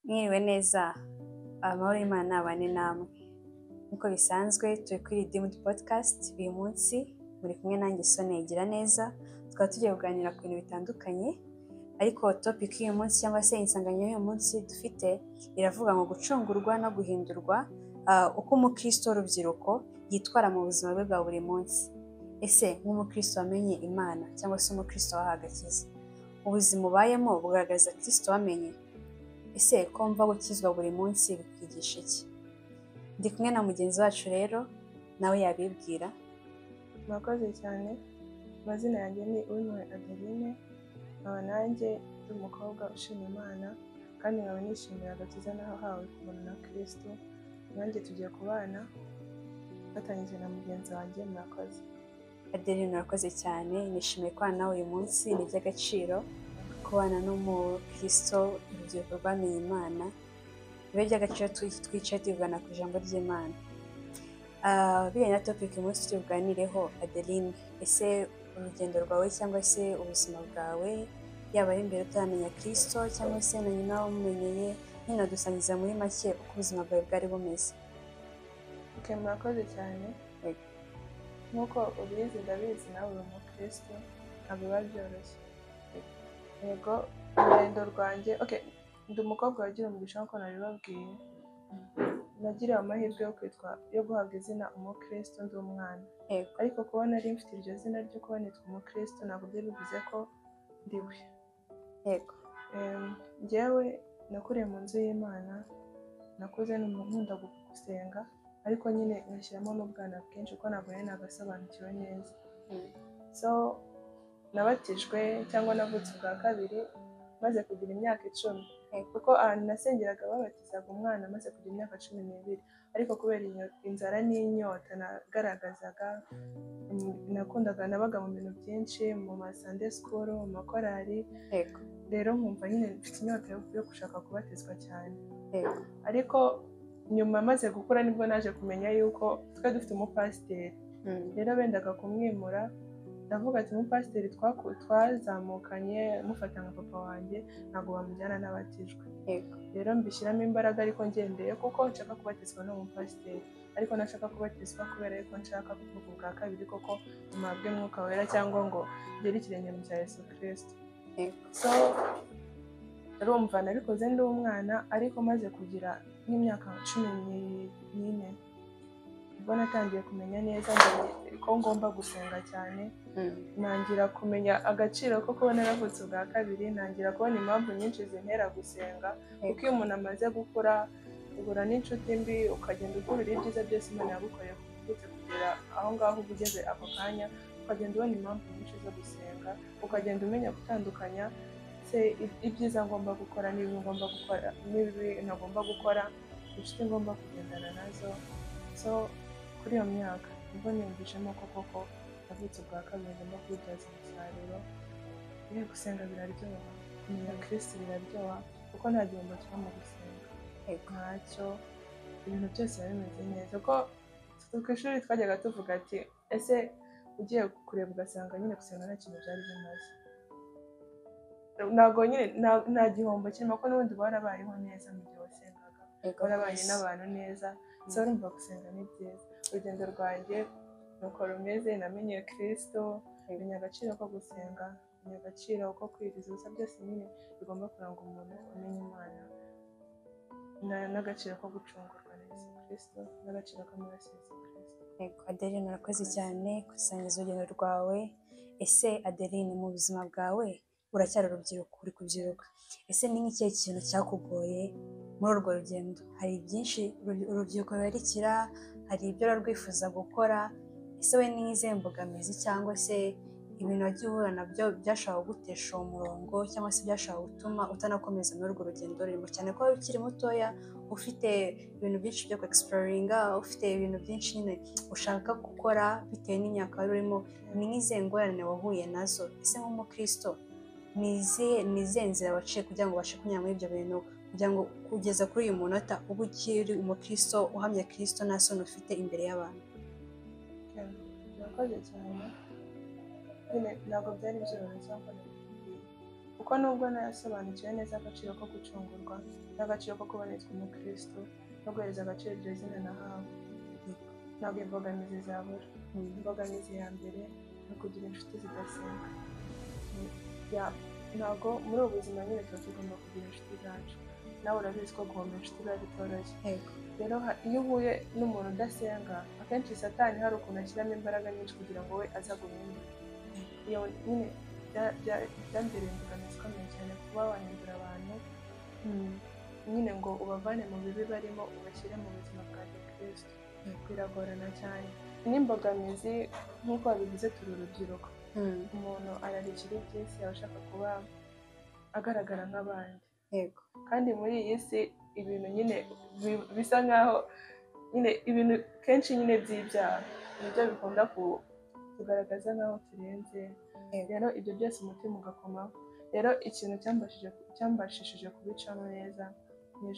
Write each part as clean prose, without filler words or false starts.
Mwiriwe neza, amahoro y'Imana abane namwe. Nk'uko bisanzwe turi kuri Redeemed Podcast, uyu munsi muri kumwe nanjye Sonia Igiraneza, tukaba tugiye kuganira ku bintu bitandukanye, ariko topic y'uyu munsi cyangwa se insanganyamatsiko y'uyu munsi dufite iravuga ngo gucungurwa no guhindurwa, uko umukristo w'urubyiruko yitwara mu buzima bwe bwa buri munsi. Ese nk'umukristo wamenye Imana cyangwa se umukristo wahawe agakiza, ubuzima ubayemo bugaragaza Kristo wamenye? Ese ko mva gukizwa buri munsi bikwigisha iki? Ndi kumwe na mugenzi wacu rero, nawe yabibwira. Murakoze cyane. Amazina yanjye ni Uwimpuhwe Adeline, nkaba nanjye ndi umukobwa ushima Imana kandi nkaba nishimira agakiza nahawe ku buntu na Kristo. Nanjye tugiye kubana fatanyije na mugenzi wanjye. Murakoze. Adeline, urakoze cyane. Nishimiye kubana nawe uyu munsi, ni iby'agaciro kubana n'umukristo urubyiruko rwamenye Imana. Bibe by'agaciro twicaye tuvugana ku ijambo ry'Imana. Bijyanye na topic umunsi turi buganireho, Adeline, ese urugendo rwawe cyangwa se ubuzima bwawe, yaba ari imbere utaramenya Kristo cyangwa se na nyuma wamumenyeye, nyine dusangiza muri make uko ubuzima bwawe bwari bumeze. Murakoze cyane. Nk'uko ubizi ndabizi nawe uri umukristo, ntabwo biba byoroshye. Yego, urugendo rwanjye, ndi umukobwa wagira umugisha nk'uko nabibabwiye. Nagiriwe amahirwe yo guhabwa izina umukristo ndi umwana. Ariko kuba nari mfite iryo zina ryo kuba nitwa umukristo ntabwo byari bivuze ko ndiwe. Yego. Njyewe nakuriye mu nzu y'Imana, nakuze nkunda gusenga, ariko nyine ngashyiramo n'ubwana bwinshi kuko ntabwo nari nagasobanukiwe neza. So nabatijwe cyangwa navutse ubwa kabiri maze kugira imyaka 10, kuko ahantu nasengeraga babatizaga umwana maze kugira imyaka 12, ariko kubera inzara n'inyota nagaragazaga, nabaga mu bintu byinshi, mu ma Sunday school, mu makorari, rero nkumva nyine mfite inyota yo gushaka kubatizwa cyane. Ariko nyuma maze gukura nibwo naje kumenya yuko twe dufite umupasiteri, rero bendaga kumwimura. Ndavuga ati umupasiteri twazamukanye mufata nka papa wanjye, ntabwo bamujyana n'abatijwe. Rero mbishyiramo imbaraga ariko ngendeye kuko nshaka kubatizwa n'umupasiteri, ariko nashaka kubatizwa kubera yuko nshaka kuvuga ubwa kabiri koko mpabwe Mwuka Wera cyangwa ngo ngere ikirenge mu cya Yesu Kristo. So urumva nabikoze ndi umwana, ariko maze kugira nk'imyaka 14 ubwo natangiye kumenya neza ko ngomba gusenga cyane. Nangira kumenya agaciro ko kuba naravutse ubwa kabiri, nangira kubona impamvu nyinshi zintera gusenga, kuko iyo umuntu amaze gukura uhura n'inshuti mbi, ukagenda ukurura ibyiza byose Imana yagukoreye kuvutse kugera aho ngaho uba ugeze ako kanya, ukagenda ubona impamvu nyinshi zo gusenga, ukagenda umenya gutandukanya ibyiza ngomba gukora n'ibibi ngomba gukora n'ibibi ntagomba gukora, inshuti ngomba kugendana nazo. So kuri iyo myaka nibwo niyumvishemo ko koko navutse ubwa kabiri ngomba kubibyaza umusaruro. Gusenga biraryoha, kumenya Kristo biraryoha, kuko nta gihombo kiba mu gusenga. Ntacyo, ibintu byose biba bimeze neza. Kuko ku ishuri twajyaga tuvuga ati ese ugiye kureba ugasanga nyine gusenga nta kintu byari bimaze, ntabwo nyine nta gihombo kirimo, ko n'ubundi warabayeho neza mu gihe wasengaga, warabanye n'abantu neza. So urumva gusenga ni byiza. Urugendo rwanjye nuko rumeze, namenye Kristo, menya agaciro ko gusenga, menya agaciro ko kwiriza ubusa, byose nyine bigomba kuranga umuntu umenya Imana, n'agaciro ko gucungurwa na Yesu Kristo, n'agaciro k'amaraso ya Yesu Kristo. Adeline, urakoze cyane gusangiza urugendo rwawe. Ese Adeline, mu buzima bwawe uracyari urubyiruko, uri kubyiruka, ese ni nk'ikihe kintu cyakugoye muri urwo rugendo? Hari byinshi urubyiruko rurarikira, hari ibyo rwifuza gukora. Ese we ni izihe mbogamizi cyangwa se ibintu wagiye uhura nabyo byashobora kugutesha uwo murongo, cyangwa se byashobora gutuma utanakomeza muri urwo rugendo rurimo, cyane ko ukiri mutoya, ufite ibintu byinshi byo kwexploringa, ufite ibintu byinshi nyine ushaka gukora bitewe n'imyaka wari urimo? Ni nk'izihe ngorane wahuye nazo? Ese nk'umukristo ni izihe nzira waciye kugira ngo ubashe kunyura muri ibyo bintu, kugira ngo kugeza kuri uyu munota uba ukiri umukristo uhamya Kristo nta soni ufite imbere y'abantu? Murakoze cyane. Ntabwo byari byoroshye nk'uko nabibabwiye. kuko nubwo nayasobanukiwe neza agaciro ko gucungurwa n'agaciro ko kubonetswa umukristo no guhereza agaciro iryo zina nahawe, ntabwo imbogamizi zabura. Imbogamizi ya mbere ni ukugira inshuti zidasenga. Ntabwo muri ubu buzima nyine tuba tugomba kugira inshuti zacu, nawe urabizi ko guhomba inshuti biba bitoroshye. Rero iyo uhuye n'umuntu udasenga, akenshi satani hari ukuntu ashyiramo imbaraga nyinshi kugira ngo we aze aguhindure. Iyo nyine byambereye imbogamizi ikomeye cyane kuba wahindura abantu nyine ngo ubavane mu bibi barimo ubashyire mu buzima bwa Kristo. Biragorana cyane. N'imbogamizi nk'uko babivuze, turi urubyiruko. Umuntu ararikira iby'isi, aba ashaka kuba agaragara nk'abandi. Kandi muri iyi si ibintu nyine bisa nkaho nyine ibintu kenshi nyine by'ibyaha nibyo bikunda kugaragaza nkaho turenze. Rero ibyo byose umutima ugakomaho. Rero ikintu cyambashishije kubicamo neza ni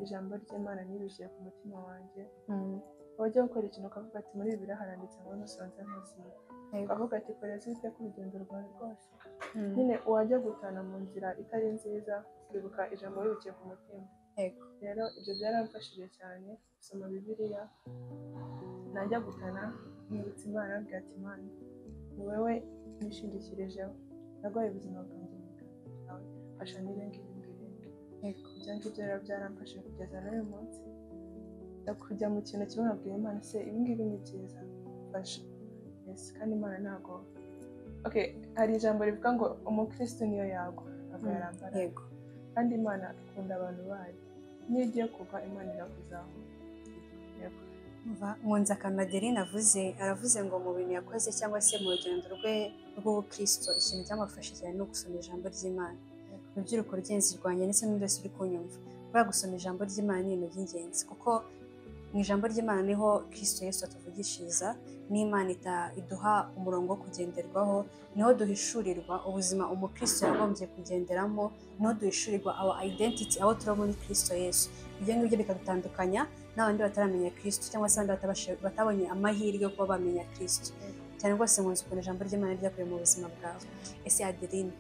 ijambo ry'Imana nibishyize ku mutima wanjye. Wajya gukora ikintu ukavuga ati muri Bibiliya haranditse ngo nusonza ntuzibe, ukavuga ati koreza Uwiteka urugendo rwawe rwose. Nyine wajya gutana mu nzira itari nziza ukibuka ijambo wibukiye ku mutima. Rero ibyo byaramfashije cyane gusoma Bibiliya, najya gutana nkibutsa Imana mbwira ati Imana ni wowe nishingikirijeho, narwaye ubuzima bwanjye mu biganza byawe, fasha n'irenga imbere. Ibyo ngibyo rero byaramfashije kugeza n'uyu munsi. Kujya mu kintu kimwe nkabwira Imana se ibi ngibi ni byiza, fasha. Kandi Imana ntabwo hari ijambo rivuga ngo umukristo niyo yagwa ntabwo yarambara. Kandi Imana ikunda abantu bayo, niyo ugiye kugwa Imana irakuzahura. Nkunze akantu Adeline aravuze ngo mu bintu yakoze cyangwa se mu rugendo rwe rw'ubukristo, ikintu cyamufasha cyane no gusoma ijambo ry'Imana. Urubyiruko rugenzi rwanjye ndetse n'undi wese uri kunyumva, kubera gusoma ijambo ry'Imana ni ibintu by'ingenzi, kuko mu ijambo ry'Imana niho Kristo Yesu atuvugishiriza, n'Imana iduha umurongo wo kugenderwaho, niho duhishurirwa ubuzima umukristo yagombye kugenderamo, niho duhishurirwa our identity, aho turi muri Kristo Yesu. Ibyo ngibyo bikadutandukanya n'abandi bataramenya Kristo cyangwa se abandi batabonye amahirwe yo kuba bamenya Kristo. Cyane rwose nkunze ukuntu ijambo ry'Imana ryakuye mu buzima bwawe. Ese Adeline,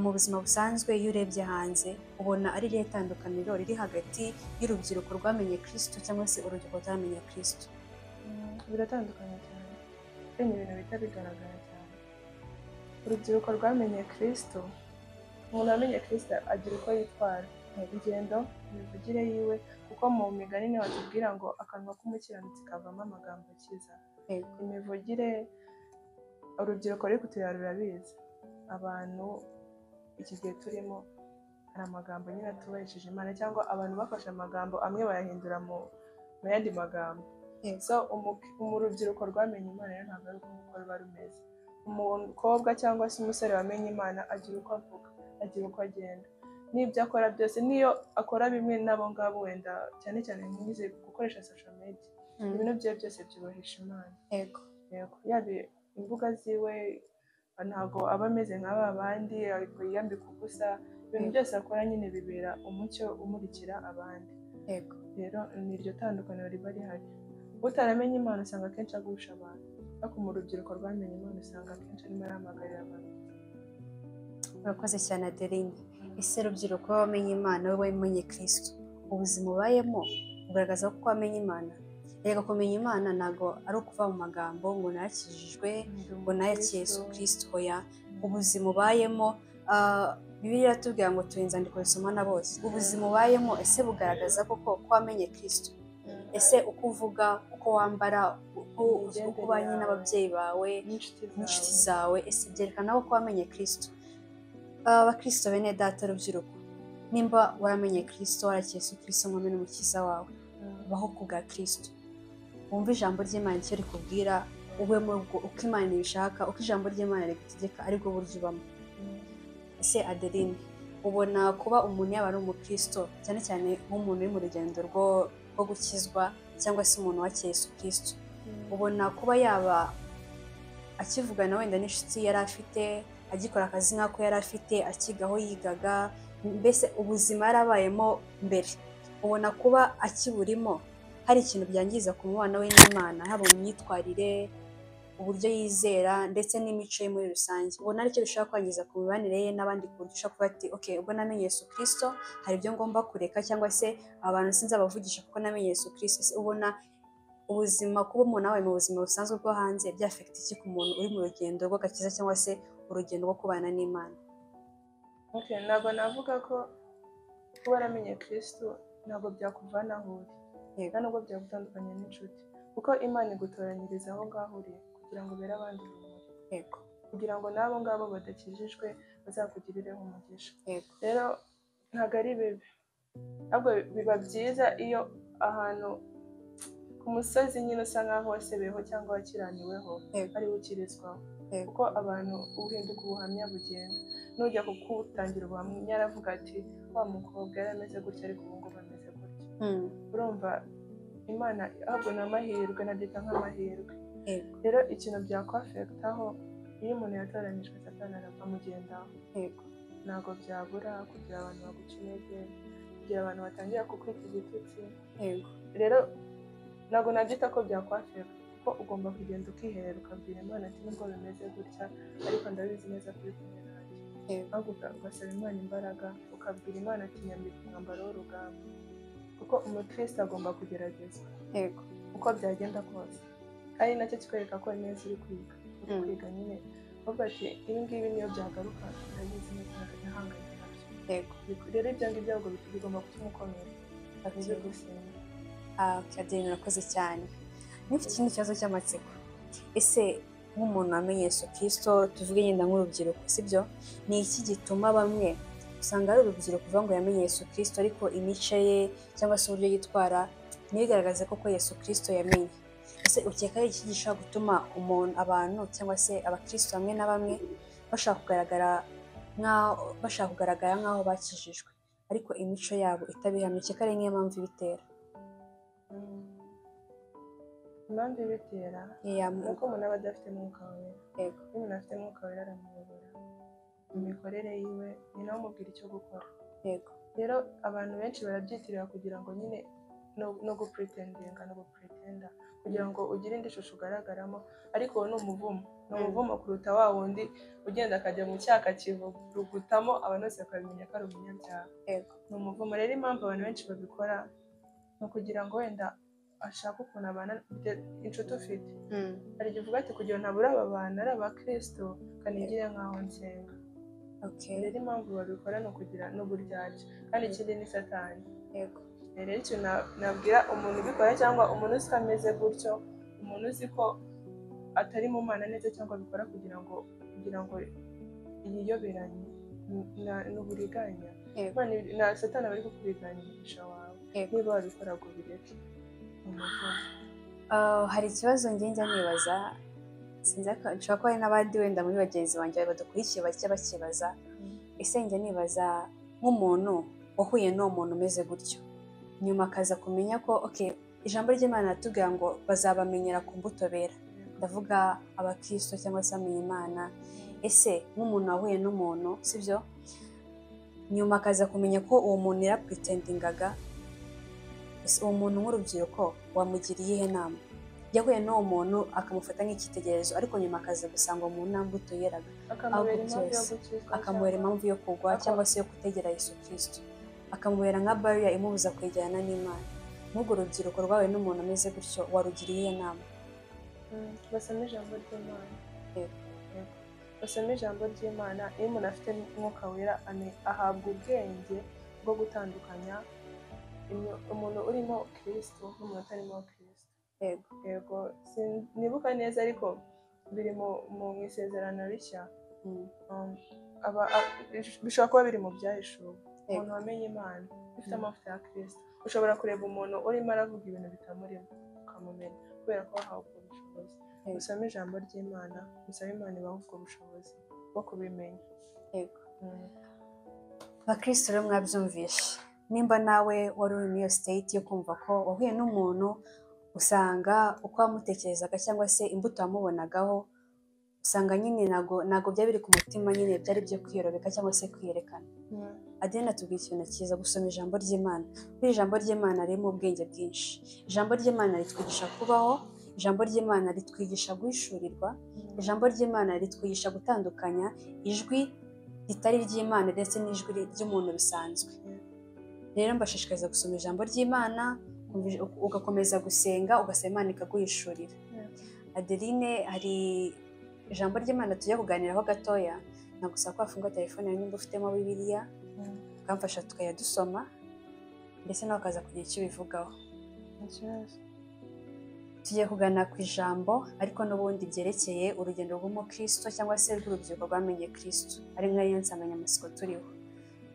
mu buzima busanzwe iyo urebye hanze ubona ari irihe tandukaniro riri hagati y'urubyiruko rwamenye Kristo cyangwa se urubyiruko rutaramenye Kristo? Biratandukanye cyane, ni ibintu bihita bigaragara cyane. Urubyiruko rwamenye Kristo, umuntu wamenye Kristo agira uko yitwara, ingendo, imivugire yiwe, kuko mu migani niho batubwira ngo akanwa k'umukiranutsi kavamo amagambo akiza. Imivugire, urubyiruko ruri kutureba rurabizi. Abantu iki gihe turimo hari amagambo nyine atubahishije Imana, cyangwa abantu bafashe amagambo amwe bayahindura mu yandi magambo. So mu rubyiruko rwamenye Imana rero ntabwo ari uko ruba rumeze. Umukobwa cyangwa se umusore wamenye Imana agira uko avuga, agira uko agenda, n'ibyo akora byose, niyo akora bimwe n'abo ngabo wenda cyane cyane nkize gukoresha social media, ibintu bye byose byubahisha Imana. Yaba imbuga ziwe ntabwo aba ameze nk'aba bandi ariko yiyambika ubusa, ibintu byose akora nyine bibera umucyo umurikira abandi. Rero ni iryo tandukaniro riba rihari. Utaramenye Imana usanga akenshi agusha abantu, ariko mu rubyiruko rwamenye Imana usanga akenshi arimo arahamagarira abantu. Urakoze cyane Adeline. Ese rubyiruko wamenye Imana, wowe wamenye Kristo, ubuzima ubayemo bugaragaza ko wamenye Imana? Reka kumenya Imana ntabwo ari ukuva mu magambo ngo narakijijwe, ngo nayakiye Yesu Kristo. Hoya, ubuzima ubayemo, Bibiliya iratubwira ngo turi inzandiko zisomwa na bose. Ubuzima ubayemo ese bugaragaza koko ko wamenye Kristo? Ese uko uvuga, uko wambara, uko ubanye n'ababyeyi bawe n'inshuti zawe, ese byerekana ko wamenye Kristo? Abakristo bene data, rubyiruko, nimba waramenye Kristo, warakiye Yesu Kristo mwami n'umukiza wawe, baho ku bwa Kristo. Wumva ijambo ry'Imana icyo rikubwira, ube muri ubwo uko Imana ibishaka, uko ijambo ry'Imana rigutegeka aribwo buryo ubamo. Ese Adeline, ubona kuba umuntu yaba ari umukristo, cyane cyane nk'umuntu uri mu rugendo rwo gukizwa cyangwa se umuntu wakiye Yesu Kristo, ubona kuba yaba akivugana wenda n'inshuti yari afite, agikora akazi nk'ako yari afite, akigaho yigaga, mbese ubuzima yarabayemo mbere, ubona kuba akiburimo hari ikintu byangiza ku mubano we n'Imana, haba mu myitwarire, uburyo yizera ndetse n'imico ye muri rusange, ubona aricyo bishobora kwangiza ku mibanire ye n'abandi, ku buryo ushobora kuvuga ati okay, ubwo namenye Yesu Kristo hari ibyo ngomba kureka, cyangwa se abantu sinzabavugisha kuko namenye Yesu Kristo. Ubona ubuzima, kuba umuntu abaye mu buzima busanzwe bwo hanze byafekita iki ku muntu uri mu rugendo rw'agakiza cyangwa se urugendo rwo kubana n'Imana? Okay, ntabwo navuga ko kuba waramenye Kristo ntabwo byakuvana aho uri, nta nubwo byagutandukanya n'inshuti, kuko Imana igutoranyiriza aho ngaho uri kugira ngo ubere abandi urumuri, kugira ngo n'abo ngabo badakijijwe bazakugirireho umugisha. Rero ntabwo ari bibi, ahubwo biba byiza iyo ahantu ku musozi nyine usa nkaho wasebeho cyangwa wakiraniweho ariwe ukirizwaho, kuko abantu uhinduka ubuhamya bugenda. Nujya kukutangira ubuhamya aravuga ati wa mukobwa yari ameze gutya ariko ubu ngubu ameze gutya. Urumva Imana ahubwo ni amahirwe, nabyita nk'amahirwe. Rero ikintu byakwafekitaho iyo umuntu yatoranijwe Satani amugendaho, ntabwo byabura kugira abantu baguca intege, kugira abantu batangira kukwita igitutsi. Rero ntabwo nabyita ko byakwafekita, kuko ugomba kugenda ukiherera ukabwira Imana ati nubwo bimeze gutya ariko ndabizi neza ko uri kumwe nanjye, ahubwo ugasaba Imana imbaraga, ukabwira Imana ati nyambika umwambaro w'urugamba, kuko umukristo agomba kugeragezwa uko byagenda kose, ari nacyo kikwereka ko neza uri kwiga nyine uvuga ati ibi ngibi niyo byagaruka ndabizi neza nahanganye nabyo. Rero ibyo ngibyo ahubwo bigomba gutuma ukomera avuze gusenga. Kadeni urakoze cyane. Nifite ikindi kibazo cy'amatsiko, ese nk'umuntu wamenye Yesu Kristo, tuvuge yenda nk'urubyiruko, sibyo, ni iki gituma bamwe usanga ari urubyiruko kuvuga ngo yamenye Yesu Kristo ariko imico ye cyangwa se uburyo yitwara ntibigaragaze koko Yesu Kristo yamenye? Ese ukeka ari iki gishobora gutuma abantu cyangwa se abakristo bamwe na bamwe bashaka kugaragara nk'aho bakijijwe ariko imico yabo itabihamya? Ukeka ari nk'iyo mpamvu ibitera? Impamvu ibitera ni uko umuntu aba adafite umwuka wera. Iyo umuntu afite umwuka wera aramuyobora mu mikorere yiwe, ni nawe umubwira icyo gukora. Rero abantu benshi barabyitirira kugira ngo nyine no gupretendinga no gupretenda kugira ngo ugire indi shusho ugaragaramo, ariko uwo ni umuvumo kuruta wa wundi ugenda akajya mu cyaka kivurugutamo abantu bose bakabimenya ko ari umunyabyaha. Ni umuvumo. Rero impamvu abantu benshi babikora ni ukugira ngo wenda ashaka ukuntu abana inshuti ufite, hari igihe uvuga ati kugira ngo ntabura aba bantu ari abakristo kanigire nk'aho nsenga. Rero impamvu babikora ni ukugira n'uburyarya, kandi ikindi ni Satani. Rero ikintu nabwira umuntu ubikora cyangwa umuntu uzi ko ameze gutyo, umuntu uzi ko atari mu Mana neza cyangwa abikora kugira ngo yiyoberanye, ni uburiganya. Na Satani aba ari kukuriganya umugisha wawe, niba wabikora ngo bireke. Hari ikibazo njya nibaza, nshobora kuba hari n'abandi wenda muri bagenzi banjye badukurikiye bajya bakibaza. Ese njya nibaza nk'umuntu wahuye n'uwo muntu umeze gutyo, nyuma akaza kumenya ko ijambo ry'Imana ratubwira ngo bazabamenyera ku mbuto bera, ndavuga abakristo cyangwa se bamenye Imana. Ese nk'umuntu wahuye n'umuntu, sibyo, nyuma akaza kumenya ko uwo muntu yarapretendingaga, uwo muntu nk'urubyiruko wamugiriye iyihe nama? Yahuye n'uwo muntu akamufata nk'icyitegererezo, ariko nyuma akaza gusanga uwo muntu nta mbuto yeraga, akamubera impamvu yo kugwa cyangwa se yo kutegera Yesu Kristo, akamubera nka barrier imubuza kwegerana n'Imana. N'ubwo urubyiruko rwawe n'umuntu ameze gutyo warugiriye iyihe nama? Basome ijambo ry'Imana. Basome ijambo ry'Imana. Iyo umuntu afite umwuka wera ahabwa ubwenge bwo gutandukanya umuntu urimo Kristo n'umuntu utarimo Kristo. Nibuka neza ariko biri mu isezerano rishya, bishobora kuba biri mu byahishuwe. Umuntu wamenye Imana ufite amavuta ya Kristo, ushobora kureba umuntu urimo aravuga ibintu bitamurimo ukamumenya, kubera ko wahawe ubwo bushobozi. Usome ijambo ry'Imana, usabe Imana ibahe ubwo bushobozi bwo kubimenya. Bakristo rero mwabyumvishe, nimba nawe wari uri muri iyo state yo kumva ko wahuye n'umuntu usanga uko wamutekerezaga cyangwa se imbuto wamubonagaho usanga nyine ntabwo byari biri ku mutima, nyine byari byo kwiyorobeka cyangwa se kwiyerekana, Adeline atubwira ikintu cyiza, gusoma ijambo ry'Imana. Muri ijambo ry'Imana harimo ubwenge bwinshi. Ijambo ry'Imana ritwigisha kubaho, ijambo ry'Imana ritwigisha guhishurirwa, ijambo ry'Imana ritwigisha gutandukanya ijwi ritari ry'Imana ndetse n'ijwi ry'umuntu bisanzwe. Rero mbashishikariza gusoma ijambo ry'Imana, ugakomeza gusenga, ugasaba Imana ikaguhishurira. Adeline, hari ijambo ry'Imana tujya kuganiraho gatoya, nagusaba ko wafunga telefone yawe nimba ufitemo Bibiliya, ukamfasha tukajya dusoma, ndetse nawe ukaza kugira icyo ubivugaho. Tugiye kuganira ku ijambo ariko n'ubundi byerekeye urugendo rw'umukristo cyangwa se rw'urubyiruko rwamenye Kristo, ari nk'iyo nsanganyamatsiko turiho.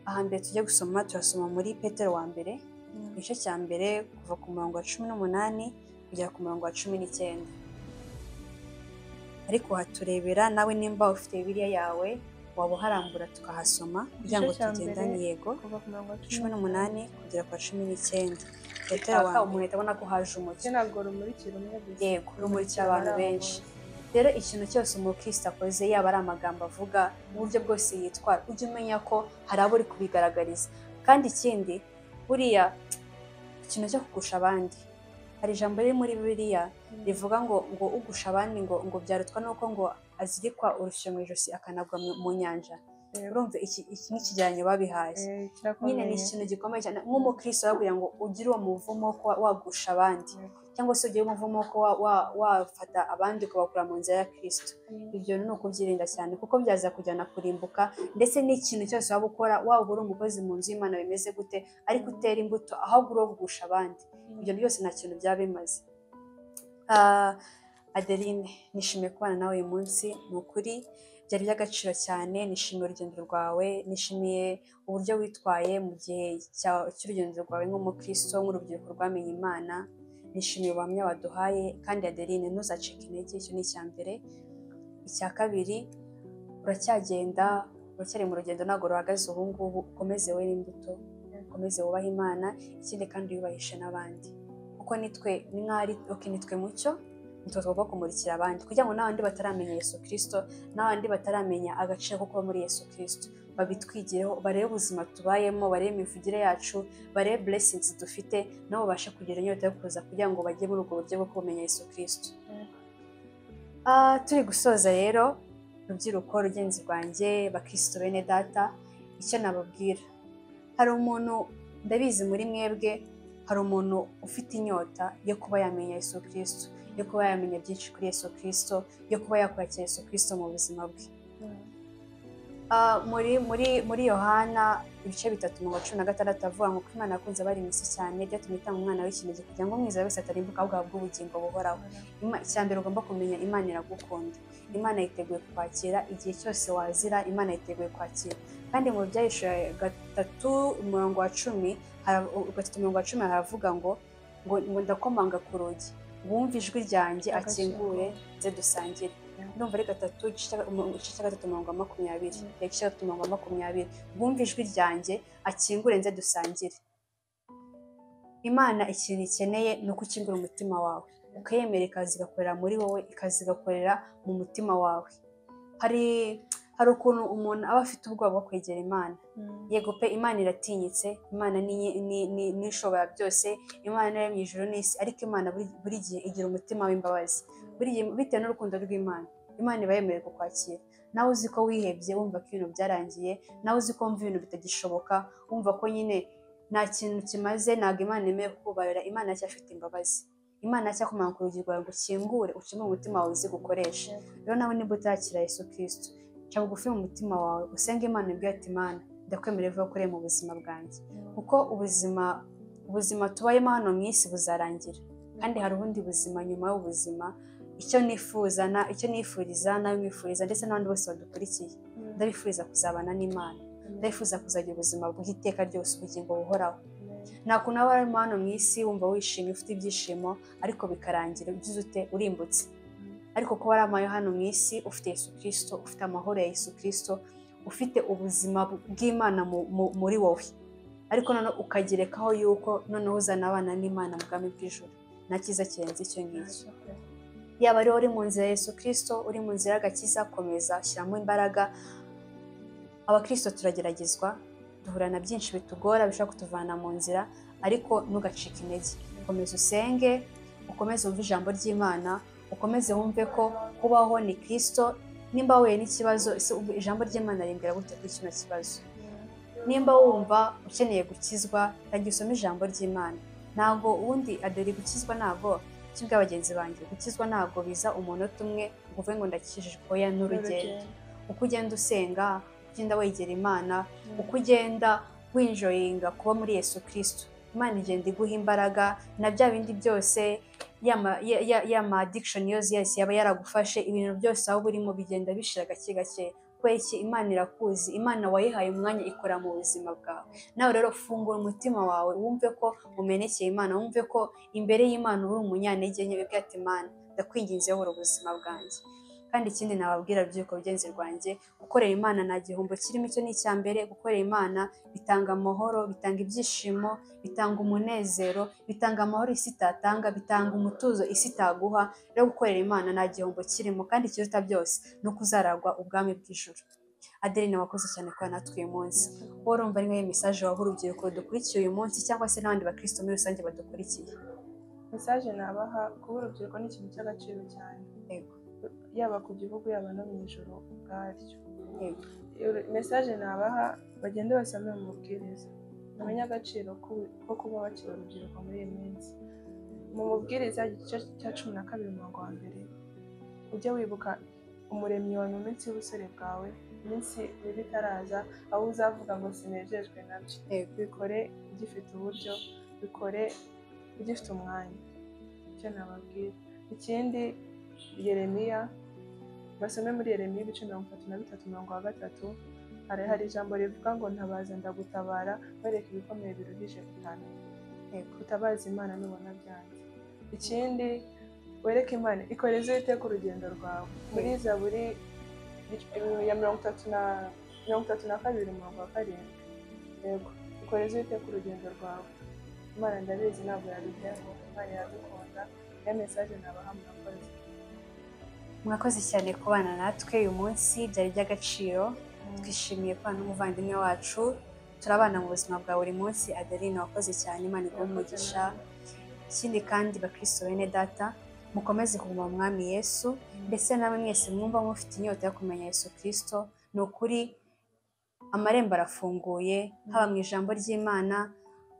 Ahambere tujye gusoma, turasoma muri Petero wa mbere, igice cya mbere kuva ku murongo wa 18 kugera ku murongo wa 19. Ariko haturebera nawe nimba ufite Bibiliya yawe waba uharambura tukahasoma kugira ngo tugendane. Yego, kuva ku murongo wa 18 kugera ku 19. Petero wa mbere abona ko haje umucyo, ntabwo rumurikira umwe gusa. Yego, rumurikira abantu benshi. Rero ikintu cyose umukristo akoze, yaba ari amagambo avuga, uburyo bwose yitwara, ujye umenya ko hari abo uri kubigaragariza. Kandi ikindi, buriya ikintu cyo kugusha abandi, hari ijambo riri muri Bibiliya rivuga ngo ugusha abandi ngo byarutwa nuko ngo azirikwa urusyo mu ijosi akanagwa mu nyanja. Urumva iki n'ikigereranyo babihaye. Nyine ni ikintu gikomeye cyane nk'umukristo babwira ngo ugire uwo muvumo ko wagusha abandi, cyangwa se ugire umuvumo ko wafata abandi ukabakura mu nzira ya Kristo. Ibyo ni ukubyirinda cyane kuko byaza kujyana kurimbuka, ndetse n'ikintu cyose waba ukora, waba uri umukozi mu nzu y'Imana bimeze gute, ariko utera imbuto ahubwo uri kugusha abandi, ibyo byose nta kintu byaba bimaze. Adeline, nishimiye kubana nawe uyu munsi, ni ukuri byari by'agaciro cyane. Nishimiye urugendo rwawe, nishimiye uburyo witwaye mu gihe cy'urugendo rwawe nk'umukristo, nk'urubyiruko rwamenye Imana. Nishimiye ubuhamya waduhaye, kandi Adeline ntuzacike intege, icyo ni icya mbere. Icya kabiri, uracyagenda, uracyari mu rugendo, ntabwo ruhagaze ubu ngubu. Ukomeze wowe n'imbuto, ukomeze wubahe Imana, ikindi kandi wiyubahishe n'abandi, kuko nitwe mucyo, nitwe tugomba kumurikira abandi, kugira ngo n'abandi bataramenya Yesu Kristo, n'abandi bataramenya agaciro ko kuba muri Yesu Kristo, babitwigireho, barebe ubuzima tubayemo, barebe imivugire yacu, barebe blessings dufite, nabo babashe kugira inyota yo kuza kugira ngo bajye muri ubwo buryo bwo kumenya Yesu Kristo. Turi gusoza rero, rubyiruko rugenzi rwanjye, bakristo bene data, icyo nababwira, hari umuntu ndabizi muri mwebwe, hari umuntu ufite inyota yo kuba yamenya Yesu Kristo, yo kuba yamenya byinshi kuri Yesu Kristo, yo kuba yakwakira Yesu Kristo mu buzima bwe. Muri Yohana ibice 3:16 avuga ngo Imana yakunze abari mu isi cyane byatumye itanga umwana w'ikinege kugira ngo umwizera wese atarimbuka ahubwo ahabwe ubugingo buhoraho. Icya mbere ugomba kumenya, Imana iragukunda, Imana yiteguye kwakira igihe cyose wazira, Imana yiteguye kwakira. Kandi mu Byahishuwe 3:10 haravuga ngo ndakomanga ku rugi, wumva ijwi ryanjye akingure nze dusangire. Ndumva ari 3:20, wumva ijwi ryanjye akingure nze dusangire. Imana ikintu ikeneye ni uko ukingura umutima wawe, ukayemera ikaza igakorera muri wowe, ikaza igakorera mu mutima wawe. Hari ukuntu umuntu aba afite ubwoba bwo kwegera Imana. Yego pe, Imana iratinyitse, Imana ni ishobora byose, Imana ni mu ijuru n'isi, ariko Imana buri gihe igira umutima w'imbabazi. Buri gihe bitewe n'urukundo rw'Imana, Imana iba yemerewe kukwakira. Nawe uzi ko wihebye, wumva ko ibintu byarangiye, nawe uzi ko wumva ibintu bitagishoboka, wumva ko nyine nta kintu kimaze, ntabwo Imana yemewe kukubarira. Imana cyafite imbabazi, Imana cyakomanga ku rugi rwawe ngo ukingure, ukingure umutima wawe uzi gukoresha. Rero nawe niba utakira Yesu Kristo, ca bugufi mu mutima wawe, usenge Imana ubwire ati Imana ndakwemerera vuba ukoreye mu buzima bwanjye, kuko ubuzima tubayemo hano mu isi buzarangira, kandi hari ubundi buzima nyuma y'ubuzima. Icyo nifuriza nawe mwifuriza, ndetse n'abandi bose badukurikiye, ndabifuriza kuzabana n'Imana, ndabifuza kuzagira ubuzima bw'iteka ryose, ubugingo buhoraho. Nta kuntu waba urimo hano mu isi wumva wishimye, ufite ibyishimo, ariko bikarangira ugize ute, urimbutse. Ariko kuba waramaye hano mu isi ufite Yesu Kristo, ufite amahoro ya Yesu Kristo, ufite ubuzima bw'Imana muri wowe, ariko noneho ukagerekaho yuko noneho uzanabana n'Imana mu bwami bw'ijuru, nta cyiza kirenze icyo ngicyo. Yaba ari uri mu nzira ya Yesu Kristo, uri mu nzira y'agakiza, komeza shyiramo imbaraga. Abakristo turageragezwa, duhura na byinshi bitugora bishobora kutuvana mu nzira, ariko ntugacike intege, komeza usenge, ukomeze wumve ijambo ry'Imana, ukomeze wumve ko kubaho ni Kristo. Nimba wahuye n'ikibazo, ijambo ry'Imana rimbwira gute kuri kino kibazo? Nimba wumva ukeneye gukizwa, tangira usome ijambo ry'Imana. Ntabwo ubundi Adeli gukizwa ntabwo kibwa bagenzi banjye, gukizwa ntabwo biza umunota umwe ngo uvuge ngo ndakijijwe. Oya, n'urugendo. Uko ugenda usenga, ugenda wegera Imana, uko ugenda winjoyinga kuba muri Yesu Kristo, Imana igenda iguha imbaraga, na bya bindi byose ma addiction yose yaba yaragufashe, ibintu byose aho burimo bigenda bishira gake gake. Kweki Imana irakuzi, Imana wayihaye umwanya ikora mu buzima bwawe. Nawe rero fungura umutima wawe, wumve ko umenekeye Imana, wumve ko imbere y'Imana uri umunyantege nke, wibwire ati Imana ndakwinginze yobora ubuzima bwanjye. Kandi ikindi nababwira by'uko bagenzi rwanjye, gukorera Imana nta gihombo kirimo. Icyo ni icya mbere. Gukorera Imana bitanga amahoro, bitanga ibyishimo, bitanga umunezero, bitanga amahoro isi itatanga, bitanga umutuzo isi itaguha. Rero gukorera Imana nta gihombo kirimo, kandi ikiruta byose ni uko uzaragwa ubwami bw'ijuru. Adeline, wakoze cyane kuba natwe uyu munsi. Wowe urumva ari nk'iyo mesaje waha urubyiruko dukurikiye uyu munsi, cyangwa se n'abandi bakristo muri rusange badukurikiye? Mesaje nabaha, kuba urubyiruko ni ikintu cy'agaciro cyane, yaba ku gihugu yaba no mu ijoro ubwaryo. Mesaje nabaha, bagende basome mu mubwiriza, bamenye agaciro ko kuba bakiri urubyiruko muri iyi minsi. Mu mubwiriza igice cya 12 umurongo wa 1, ujye wibuka umuremyi wawe mu minsi y'ubusore bwawe, iminsi mibi itaraza, aho uzavuga ngo sinejejwe nabyo. Bikore ugifite uburyo, bikore ugifite umwanya. Icyo nababwira. Ikindi, Yeremiya, basome muri Yeremiya ibice 33:3. Hari ijambo rivuga ngo ntabaza ndagutabara, bareka ibikomeye biruhije kutamenya. Utabaza Imana nubona byanze. Ikindi, wereke Imana, ikoreze Uwiteka urugendo rwawe. Muri Zaburi ya 32 umurongo wa 7. Yego, ikoreze Uwiteka urugendo rwawe. Imana ndabizi ntabwo yabigeraho, Imana iradukunda. Ya mesaje nabaha, murakoze. Mwakoze cyane kubana natwe uyu munsi, byari by'agaciro. Twishimiye kubana n'umuvandimwe wacu, turabana mu buzima bwa buri munsi. Adeline, wakoze cyane, Imana iguhe umugisha. Ikindi kandi bakristo bene data, mukomeze kuguma mu Mwami Yesu. Mbese namwe mwese mwumva mufite inyota yo kumenya Yesu Kristo, ni ukuri amarembo arafunguye, haba mu ijambo ry'Imana,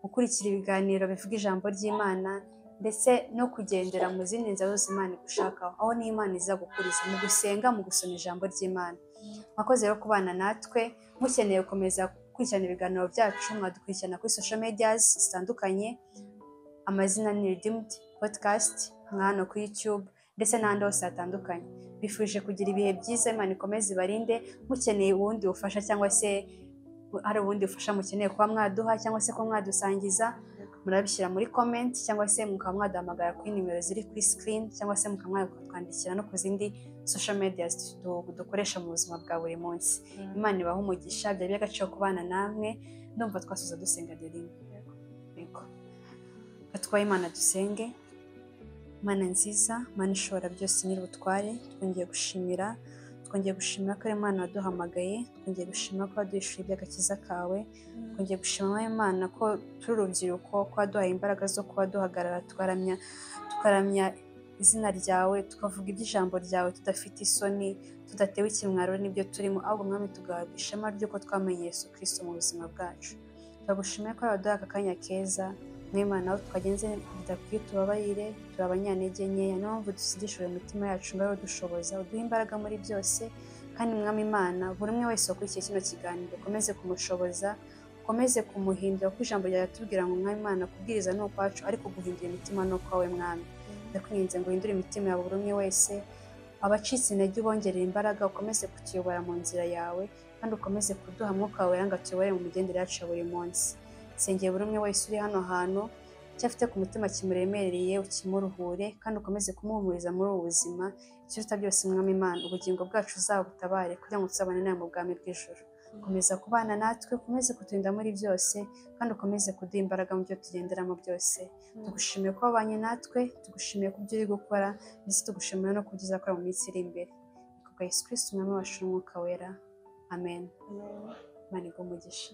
gukurikira ibiganiro bivuga ijambo ry'Imana, ndetse no kugendera mu zindi nzira zose Imana igushakaho. Aho ni Imana iza gukuriza mu gusenga, mu gusoma ijambo ry'Imana. Mwakoze rero kubana natwe. Mukeneye gukomeza gukurikirana ibiganiro byacu, mwadukurikirana kuri social medias zitandukanye. Amazina ni Redeemed Podcast, hano kuri YouTube ndetse n'ahandi hose hatandukanye. Bifuje kugira ibihe byiza, Imana ikomeze ibarinde. Mukeneye ubundi bufasha, cyangwa se hari ubundi bufasha mukeneye kuba mwaduha, cyangwa se ko mwadusangiza, murabishyira muri comment, cyangwa se mukaba mwaduhamagara kuri nimero ziri kuri screen, cyangwa se mukaba mwatwandikira no ku zindi social media dukoresha mu buzima bwa buri munsi. Imana ibahe umugisha. Byari by'agaciro kubana namwe. Ndumva twasuza dusenga Adeline. Yego, atwaye Imana dusenge. Mana nziza, Mana ishobora byose, nyir'ubutware, twongeye gushimira ko ari Imana waduhamagaye, twongeye gushima ko waduhishuye iby'agakiza kawe, twongeye gushima Imana ko turi urubyiruko, ko waduhaye imbaraga zo kuba duhagarara tukaramya izina ryawe, tukavuga iby'ijambo ryawe tudafite isoni, tudatewe ikimwaro n'ibyo turimo, ahubwo Mwami tugahabwa ishema ry'uko twamenye Yesu Kristo mu buzima bwacu. Turagushimiye ko waduhaye aka kanya keza. Mwimana, aho twagenze bidakwiye tubabarire, turi abanyantege nkeya, niyo mpamvu dusigishije imitima yacu ngaho dushoboza, uduhe imbaraga muri byose. Kandi Mwami Imana, buri umwe wese wakurikiye kino kiganiro ukomeze kumushoboza, ukomeze kumuhindura, kuko ijambo ryawe tubwira ngo Mwami Imana, kubwiriza ni ukwacu, ariko guhindura imitima ni ukwawe Mwami. Ndakwinginze ngo uhindure imitima ya buri umwe wese, abacitse intege ubongerera imbaraga, ukomeze kutuyobora mu nzira yawe, kandi ukomeze kuduha Mwuka wawe ngo atuyobore mu migendere yacu ya buri munsi. Sengeye buri umwe wese uri hano hantu, icyo afite ku mutima kimuremereye ukimuruhure, kandi ukomeze kumuhumuriza muri ubu buzima. Ikiruta byose Mwami Imana, ubugingo bwacu uzabutabare kugira ngo tuzabane nawe mu bwami bw'ijuru. Komeza kubana natwe, ukomeze kuturinda muri byose, kandi ukomeze kuduha imbaraga mu byo tugenderamo byose. Tugushimiye ko wabanye natwe, tugushimiye ku byo uri gukora, ndetse tugushimiye no kubyo uzakora mu minsi iri imbere. Kubwa Yesu Kristo Umwami wacu n'Umwuka wera. Amen. Imana iguhe umugisha.